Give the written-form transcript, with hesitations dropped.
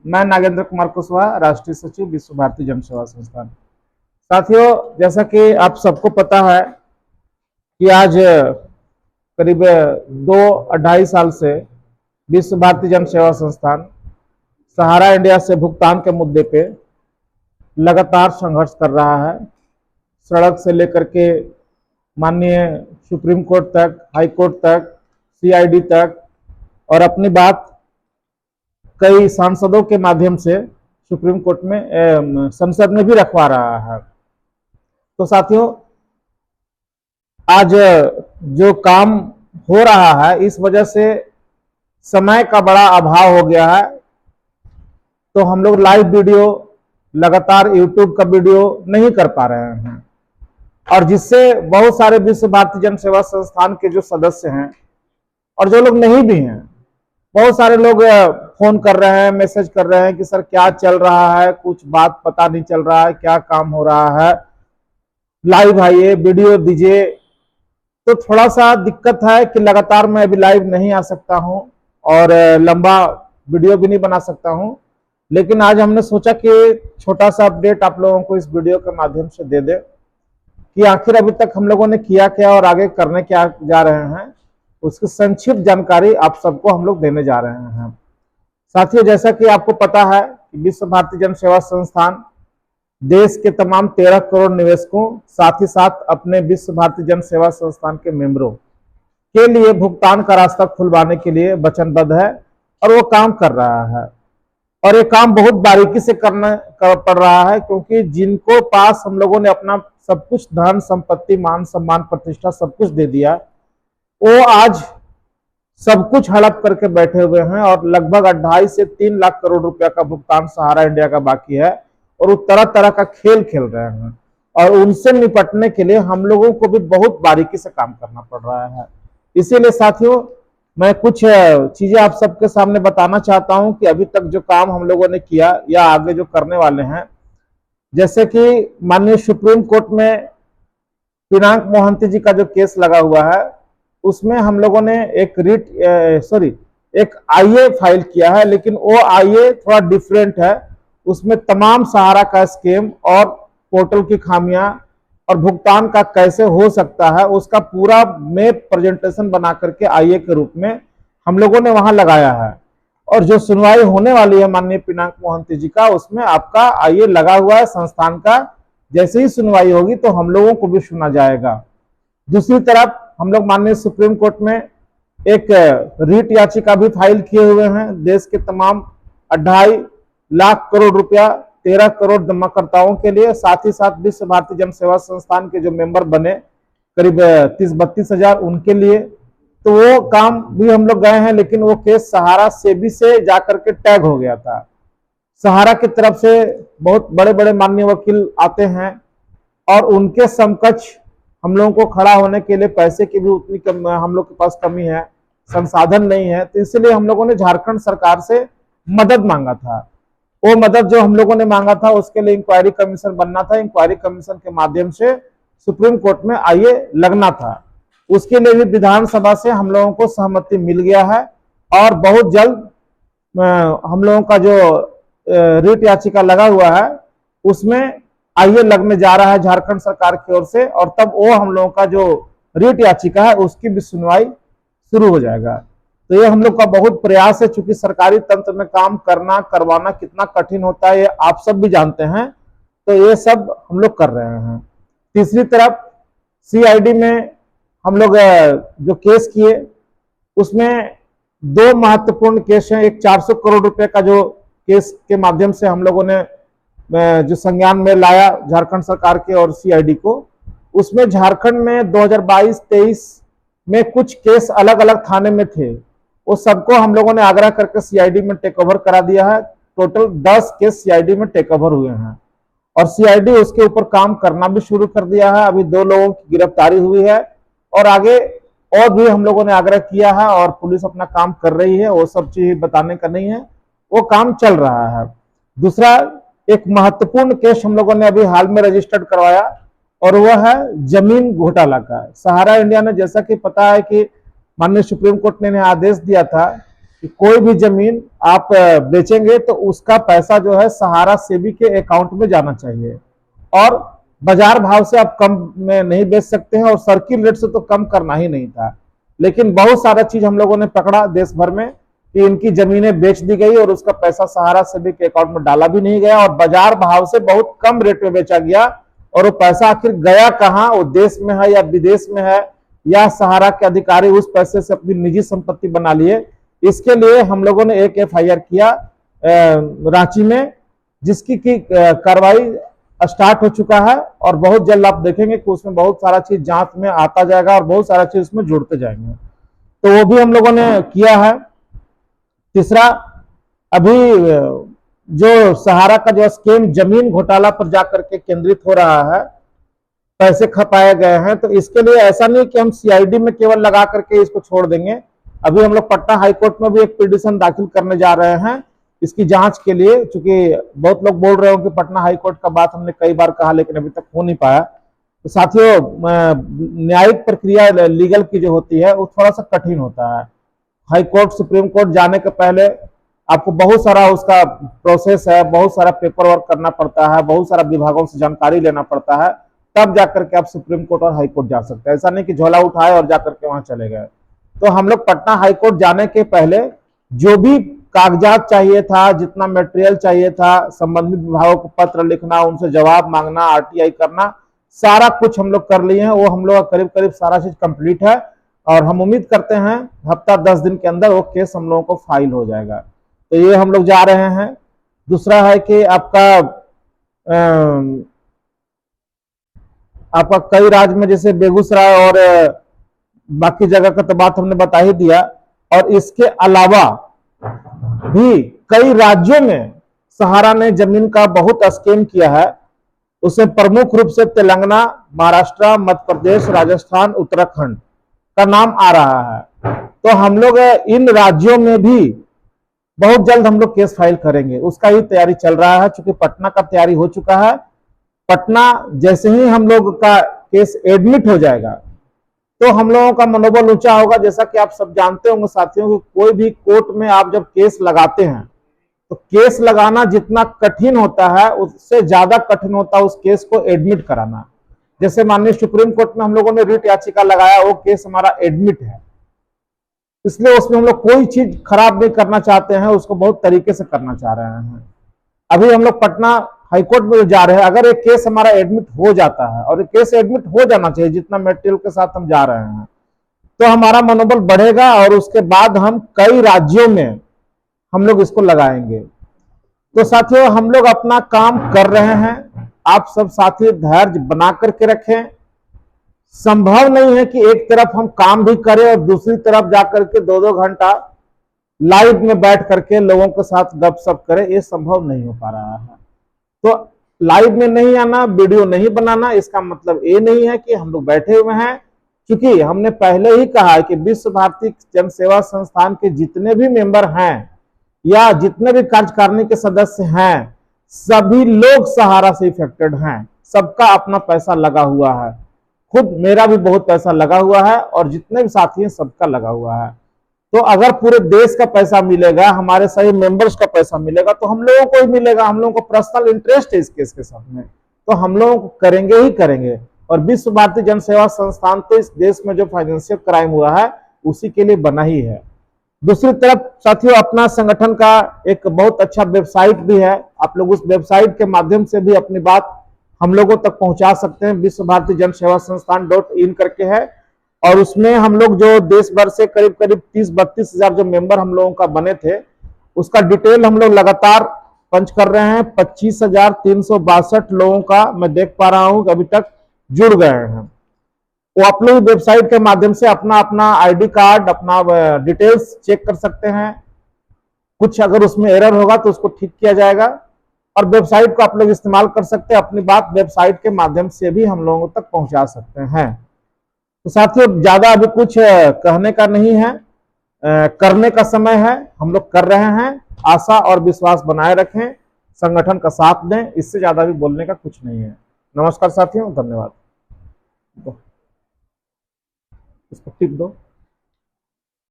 मैं नागेंद्र कुमार कुशवाहा, राष्ट्रीय सचिव, विश्व भारती जन सेवा संस्थान। साथियों, जैसा कि आप सबको पता है कि आज करीब 2-2.5 साल से विश्व भारती जन सेवा संस्थान सहारा इंडिया से भुगतान के मुद्दे पे लगातार संघर्ष कर रहा है। सड़क से लेकर के माननीय सुप्रीम कोर्ट तक, हाई कोर्ट तक, सीआईडी तक, और अपनी बात कई सांसदों के माध्यम से सुप्रीम कोर्ट में, संसद में भी रखवा रहा है। तो साथियों, आज जो काम हो रहा है, इस वजह से समय का बड़ा अभाव हो गया है। तो हम लोग लाइव वीडियो, लगातार यूट्यूब का वीडियो नहीं कर पा रहे हैं, और जिससे बहुत सारे विश्व भारती जन सेवा संस्थान के जो सदस्य हैं और जो लोग नहीं भी हैं, बहुत सारे लोग फोन कर रहे हैं, मैसेज कर रहे हैं कि सर क्या चल रहा है, कुछ बात पता नहीं चल रहा है, क्या काम हो रहा है, लाइव आइए, वीडियो दीजिए। तो थोड़ा सा दिक्कत है कि लगातार मैं अभी लाइव नहीं आ सकता हूं और लंबा वीडियो भी नहीं बना सकता हूं, लेकिन आज हमने सोचा कि छोटा सा अपडेट आप लोगों को इस वीडियो के माध्यम से दे दे कि आखिर अभी तक हम लोगों ने किया क्या और आगे करने क्या जा रहे हैं, उसकी संक्षिप्त जानकारी आप सबको हम लोग देने जा रहे हैं। साथियों, जैसा कि आपको पता है कि विश्व भारती जन सेवा संस्थान देश के तमाम 13 करोड़ निवेशकों, साथ ही साथ अपने विश्व भारती जन सेवा संस्थान के मेंबरों के लिए भुगतान का रास्ता खुलवाने के लिए वचनबद्ध है और वो काम कर रहा है। और ये काम बहुत बारीकी से करना पड़ रहा है, क्योंकि जिनको पास हम लोगों ने अपना सब कुछ, धन संपत्ति, मान सम्मान, प्रतिष्ठा सब कुछ दे दिया, वो आज सब कुछ हड़प करके बैठे हुए हैं और लगभग 2.5 से 3 लाख करोड़ रुपया का भुगतान सहारा इंडिया का बाकी है, और वो तरह तरह का खेल खेल रहे हैं। और उनसे निपटने के लिए हम लोगों को भी बहुत बारीकी से काम करना पड़ रहा है। इसीलिए साथियों, मैं कुछ चीजें आप सबके सामने बताना चाहता हूं कि अभी तक जो काम हम लोगों ने किया या आगे जो करने वाले हैं। जैसे कि माननीय सुप्रीम कोर्ट में पिनाक मोहंती जी का जो केस लगा हुआ है, उसमें हम लोगों ने एक आईए फाइल किया है, लेकिन वो आईए थोड़ा डिफरेंट है। उसमें तमाम सहारा का स्कीम और पोर्टल की खामियां और भुगतान का कैसे हो सकता है, उसका पूरा मैप प्रेजेंटेशन बना करके आईए के रूप में हम लोगों ने वहां लगाया है। और जो सुनवाई होने वाली है माननीय पिनाक मोहंती जी का, उसमें आपका आईए लगा हुआ है संस्थान का। जैसे ही सुनवाई होगी तो हम लोगों को भी सुना जाएगा। दूसरी तरफ हम लोग माननीय सुप्रीम कोर्ट में एक रीट याचिका भी फाइल किए हुए हैं। देश के तमाम 2.5 लाख करोड़ रुपया 13 करोड़ जमाकर्ताओं के लिए, साथ ही साथ विश्व भारती जन सेवा संस्थान के जो मेंबर बने करीब 30-32 हजार, उनके लिए। तो वो काम भी हम लोग गए हैं, लेकिन वो केस सहारा सेबी से जाकर के टैग हो गया था। सहारा की तरफ से बहुत बड़े बड़े माननीय वकील आते हैं और उनके समकक्ष हम लोगों को खड़ा होने के लिए पैसे की भी उतनी हम लोग के पास कमी है, संसाधन नहीं है। तो इसलिए हम लोगों ने झारखंड सरकार से मदद मांगा था। वो मदद जो हम लोगों ने मांगा था, उसके लिए इंक्वायरी कमीशन बनना था। इंक्वायरी कमीशन के माध्यम से सुप्रीम कोर्ट में आईए लगना था। उसके लिए भी विधानसभा से हम लोगों को सहमति मिल गया है, और बहुत जल्द हम लोगों का जो रीट याचिका लगा हुआ है, उसमें आईए लगने जा रहा है झारखंड सरकार की ओर से, और तब वो हम लोगों का जो रीट याचिका है उसकी भी सुनवाई शुरू हो जाएगा। तो ये हम लोग का बहुत प्रयास है, चूंकि सरकारी तंत्र में काम करना, करवाना कितना कठिन होता है, ये आप सब भी जानते हैं। तो ये सब हम लोग कर रहे हैं। तीसरी तरफ सीआईडी में हम लोग जो केस किए, उसमें 2 महत्वपूर्ण केस हैं। एक 400 करोड़ रुपए का जो केस के माध्यम से हम लोगों ने जो संज्ञान में लाया झारखंड सरकार के और सीआईडी को, उसमें झारखंड में 2022-23 में कुछ केस अलग अलग थाने में थे। वो सबको हम लोगों ने आग्रह करके सीआईडी में टेक ओवर करा दिया है। टोटल 10 केस सीआईडी में टेक ओवर हुए हैं, और सीआईडी उसके ऊपर काम करना भी शुरू कर दिया है। अभी 2 लोगों की गिरफ्तारी हुई है, और आगे और भी हम लोगों ने आग्रह किया है, और पुलिस अपना काम कर रही है। वो सब चीज बताने का नहीं है, वो काम चल रहा है। दूसरा एक महत्वपूर्ण केस हम लोगों ने अभी हाल में रजिस्टर्ड करवाया, और वह है जमीन घोटाला का। सहारा इंडिया ने, जैसा कि पता है कि माननीय सुप्रीम कोर्ट ने आदेश दिया था कि कि कोई भी जमीन आप बेचेंगे तो उसका पैसा जो है सहारा सेबी के अकाउंट में जाना चाहिए, और बाजार भाव से आप कम में नहीं बेच सकते हैं, और सर्किल रेट से तो कम करना ही नहीं था। लेकिन बहुत सारा चीज हम लोगों ने पकड़ा देश भर में कि इनकी जमीनें बेच दी गई और उसका पैसा सहारा सेबी के अकाउंट में डाला भी नहीं गया, और बाजार भाव से बहुत कम रेट में बेचा गया। और वो पैसा आखिर गया कहां, वो देश में है या विदेश में है, या सहारा के अधिकारी उस पैसे से अपनी निजी संपत्ति बना लिए। इसके लिए हम लोगों ने एक एफआईआर किया रांची में, जिसकी की कार्रवाई स्टार्ट हो चुका है, और बहुत जल्द आप देखेंगे कि उसमें बहुत सारा चीज जांच में आता जाएगा और बहुत सारा चीज उसमें जुड़ते जाएंगे। तो वो भी हम लोगों ने किया है। तीसरा, अभी जो सहारा का जो स्कीम जमीन घोटाला पर जाकर के केंद्रित हो रहा है, पैसे खपाए गए हैं, तो इसके लिए ऐसा नहीं कि हम सीआईडी में केवल लगा करके इसको छोड़ देंगे। अभी हम लोग पटना हाईकोर्ट में भी एक पिटीशन दाखिल करने जा रहे हैं इसकी जांच के लिए, क्योंकि बहुत लोग बोल रहे हो कि पटना हाईकोर्ट का बात हमने कई बार कहा लेकिन अभी तक हो नहीं पाया। तो साथियों, न्यायिक प्रक्रिया लीगल की जो होती है वो थोड़ा सा कठिन होता है। हाई कोर्ट सुप्रीम कोर्ट जाने के पहले आपको बहुत सारा उसका प्रोसेस है, बहुत सारा पेपर वर्क करना पड़ता है, बहुत सारा विभागों से जानकारी लेना पड़ता है, तब जाकर के आप सुप्रीम कोर्ट और हाई कोर्ट जा सकते हैं। ऐसा नहीं कि झोला उठाए और जाकर के वहां चले गए। तो हम लोग पटना हाई कोर्ट जाने के पहले जो भी कागजात चाहिए था, जितना मटेरियल चाहिए था, संबंधित विभागों को पत्र लिखना, उनसे जवाब मांगना, आरटीआई करना, सारा कुछ हम लोग कर लिए हैं। वो हम लोग करीब करीब सारा चीज कंप्लीट है, और हम उम्मीद करते हैं हफ्ता 10 दिन के अंदर वो केस हम लोगों को फाइल हो जाएगा। तो ये हम लोग जा रहे हैं। दूसरा है कि आपका कई राज्य में जैसे बेगूसराय और बाकी जगह का तो बात हमने बता ही दिया, और इसके अलावा भी कई राज्यों में सहारा ने जमीन का बहुत स्कीम किया है। उसमें प्रमुख रूप से तेलंगाना, महाराष्ट्र, मध्य प्रदेश, राजस्थान, उत्तराखंड का नाम आ रहा है। तो हम लोग इन राज्यों में भी बहुत जल्द हम लोग केस फाइल करेंगे, उसका ही तैयारी चल रहा है। चूंकि पटना का तैयारी हो चुका है, पटना जैसे ही हम लोग का केस एडमिट हो जाएगा तो हम लोगों का मनोबल ऊंचा होगा। जैसा कि आप सब जानते होंगे साथियों कि कोई भी कोर्ट में आप जब केस लगाते हैं तो केस लगाना जितना कठिन होता है उससे ज्यादा कठिन होता है उस केस को एडमिट कराना। जैसे माननीय सुप्रीम कोर्ट में हम लोगों ने रिट याचिका लगाया, वो केस हमारा एडमिट है, इसलिए उसमें हम लोग कोई चीज खराब नहीं करना चाहते हैं, उसको बहुत तरीके से करना चाह रहे हैं। अभी हम लोग पटना हाईकोर्ट में जा रहे हैं, अगर एक केस हमारा एडमिट हो जाता है, और एक केस एडमिट हो जाना चाहिए जितना मटेरियल के साथ हम जा रहे हैं, तो हमारा मनोबल बढ़ेगा, और उसके बाद हम कई राज्यों में हम लोग इसको लगाएंगे। तो साथियों, हम लोग अपना काम कर रहे हैं, आप सब साथी धैर्य बना करके रखें। संभव नहीं है कि एक तरफ हम काम भी करें और दूसरी तरफ जाकर के 2-2 घंटा लाइव में बैठ करके लोगों के साथ गपशप करें, ये संभव नहीं हो पा रहा है। तो लाइव में नहीं आना, वीडियो नहीं बनाना, इसका मतलब ये नहीं है कि हम लोग बैठे हुए हैं। क्योंकि हमने पहले ही कहा है कि विश्व भारती जन सेवा संस्थान के जितने भी मेंबर हैं या जितने भी कार्यकारिणी के सदस्य हैं, सभी लोग सहारा से इफेक्टेड हैं, सबका अपना पैसा लगा हुआ है। खुद मेरा भी बहुत पैसा लगा हुआ है, और जितने भी साथी हैं सबका लगा हुआ है। तो अगर पूरे देश का पैसा मिलेगा, हमारे सही मेंबर्स का पैसा मिलेगा, तो हम लोगों को ही मिलेगा। हम लोगों को पर्सनल इंटरेस्ट है इस केस के साथ में, तो हम लोगों को करेंगे ही करेंगे। और विश्व भारती जन सेवा संस्थान तो इस देश में जो फाइनेंशियल क्राइम हुआ है उसी के लिए बना ही है। दूसरी तरफ साथियों, अपना संगठन का एक बहुत अच्छा वेबसाइट भी है, आप लोग उस वेबसाइट के माध्यम से भी अपनी बात हम लोगों तक पहुंचा सकते हैं। विश्व भारती जन सेवा संस्थान .in करके है, और उसमें हम लोग जो देश भर से करीब करीब 30-32 हजार जो मेंबर हम लोगों का बने थे, उसका डिटेल हम लोग लगातार पंच कर रहे हैं। 25,362 लोगों का मैं देख पा रहा हूं कि अभी तक जुड़ गए हैं। वो आप लोग वेबसाइट के माध्यम से अपना अपना आईडी कार्ड, अपना डिटेल्स चेक कर सकते हैं। कुछ अगर उसमें एरर होगा तो उसको ठीक किया जाएगा, और वेबसाइट को आप लोग इस्तेमाल कर सकते हैं। अपनी बात वेबसाइट के माध्यम से भी हम लोगों तक पहुंचा सकते हैं। तो साथियों, ज्यादा अभी कुछ कहने का नहीं है, करने का समय है। हम लोग कर रहे हैं, आशा और विश्वास बनाए रखें, संगठन का साथ दें, इससे ज्यादा भी बोलने का कुछ नहीं है। नमस्कार साथियों, धन्यवाद। इसको टिप दो।